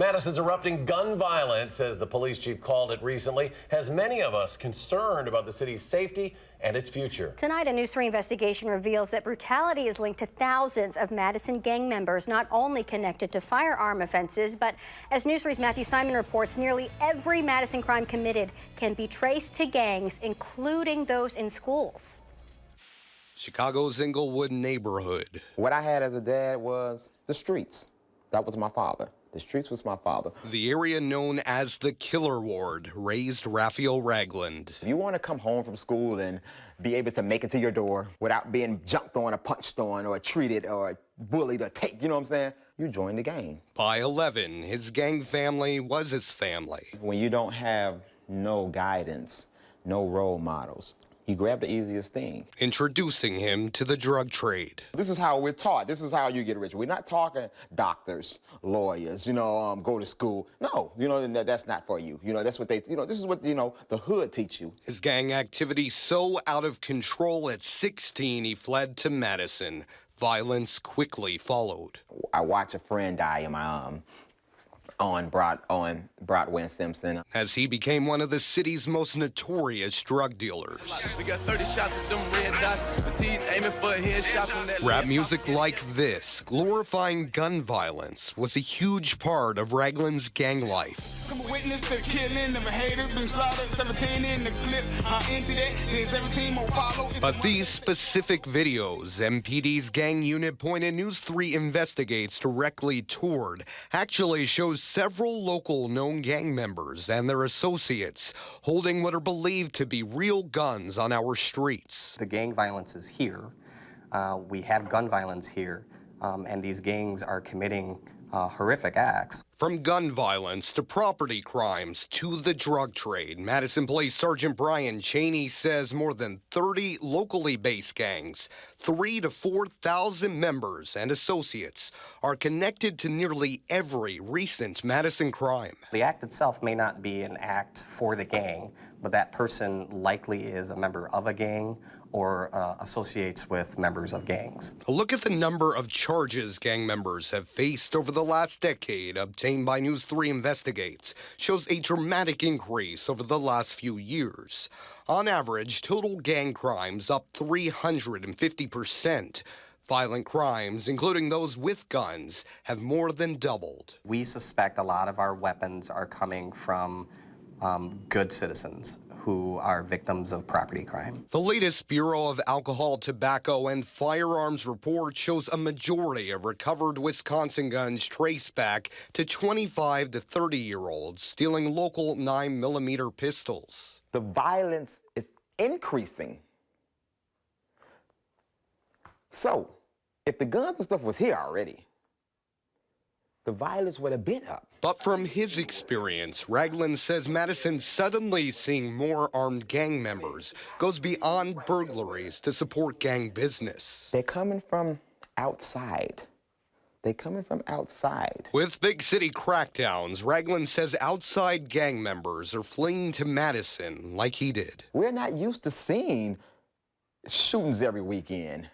Madison's erupting gun violence, as the police chief called it recently, has many of us concerned about the city's safety and its future. Tonight, a News 3 investigation reveals that brutality is linked to thousands of Madison gang members, not only connected to firearm offenses, but as News 3's Matthew Simon reports, nearly every Madison crime committed can be traced to gangs, including those in schools. Chicago's Inglewood neighborhood. What I had as a dad was the streets. That was my father. The streets was my father. The area known as the Killer Ward raised Raphael Ragland. If you want to come home from school and be able to make it to your door without being jumped on or punched on or treated or bullied or taken, you know what I'm saying? You join the gang. By 11, his gang family was his family. When you don't have no guidance, no role models, you grab the easiest thing. Introducing him to the drug trade. This is how we're taught. This is how you get rich. We're not talking doctors, lawyers, go to school. No, that's not for you. That's what they, this is what, the hood teach you. His gang activity so out of control at 16, he fled to Madison. Violence quickly followed. I watched a friend die in my on Broadway and Simpson. As he became one of the city's most notorious drug dealers. We got 30 shots with them red dots. The T's aiming for headshots from that. Rap music like this, glorifying gun violence, was a huge part of Ragland's gang life. I'm a witness to the killing of a hater, been slaughtered, 17 in the clip. I entered it, then 17 more follow. But these specific videos, MPD's gang unit pointed News 3 investigates directly toward, actually shows several local known gang members and their associates holding what are believed to be real guns on our streets. The gang violence is here. We have gun violence here, and these gangs are committing horrific acts. From gun violence to property crimes to the drug trade, Madison Police Sergeant Brian Cheney says more than 30 locally based gangs, 3,000 to 4,000 members and associates are connected to nearly every recent Madison crime. The act itself may not be an act for the gang, but that person likely is a member of a gang or associates with members of gangs. A look at the number of charges gang members have faced over the last decade, obtained by News 3 Investigates, shows a dramatic increase over the last few years. On average, total gang crimes up 350%. Violent crimes, including those with guns, have more than doubled. We suspect a lot of our weapons are coming from good citizens who are victims of property crime. The latest Bureau of Alcohol, Tobacco, and Firearms report shows a majority of recovered Wisconsin guns traced back to 25 to 30-year-olds stealing local 9mm pistols. The violence is increasing. So, if the guns and stuff was here already, the violence would have been up. But from his experience, Ragland says Madison suddenly seeing more armed gang members goes beyond burglaries to support gang business. They're coming from outside. They're coming from outside. With big city crackdowns, Ragland says outside gang members are fleeing to Madison like he did. We're not used to seeing shootings every weekend.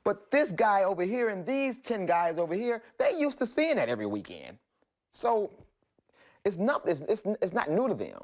But this guy over here and these 10 guys over here, they used to seeing that every weekend. So it's not new to them.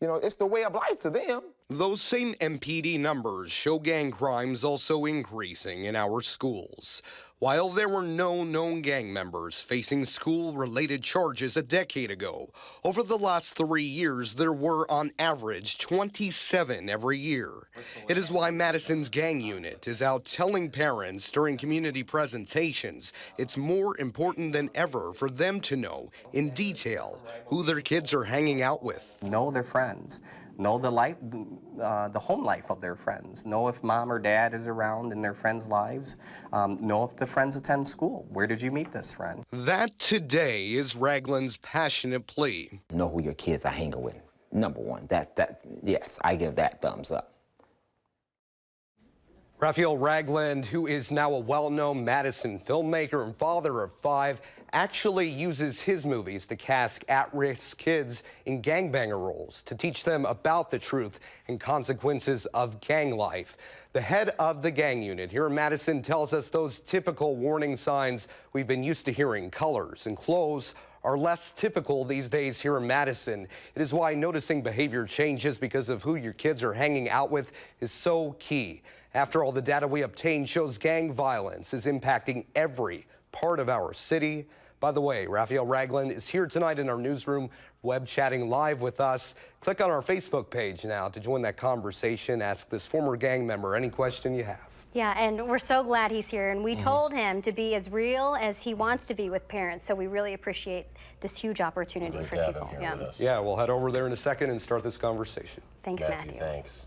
It's the way of life to them. Those same MPD numbers show gang crimes also increasing in our schools. While there were no known gang members facing school-related charges a decade ago, over the last 3 years, there were on average 27 every year. It is why Madison's gang unit is out telling parents during community presentations it's more important than ever for them to know in detail who their kids are hanging out with. Know their friends. Know the home life of their friends. Know if mom or dad is around in their friends' lives. Know if the friends attend school. Where did you meet this friend? That today is Ragland's passionate plea. Know who your kids are hanging with. Number one. Yes, I give that thumbs up. Raphael Ragland, who is now a well-known Madison filmmaker and father of 5, actually uses his movies to cast at-risk kids in gangbanger roles to teach them about the truth and consequences of gang life. The head of the gang unit here in Madison tells us those typical warning signs we've been used to hearing, colors and clothes, are less typical these days here in Madison. It is why noticing behavior changes because of who your kids are hanging out with is so key. After all, the data we obtained shows gang violence is impacting every part of our city. By the way, Raphael Ragland is here tonight in our newsroom, web chatting live with us. Click on our Facebook page now to join that conversation. Ask this former gang member any question you have. Yeah, and we're so glad he's here. And we told him to be as real as he wants to be with parents. So we really appreciate this huge opportunity Great for to have people. him here with us. Yeah, we'll head over there in a second and start this conversation. Thanks, Matthew. Thanks.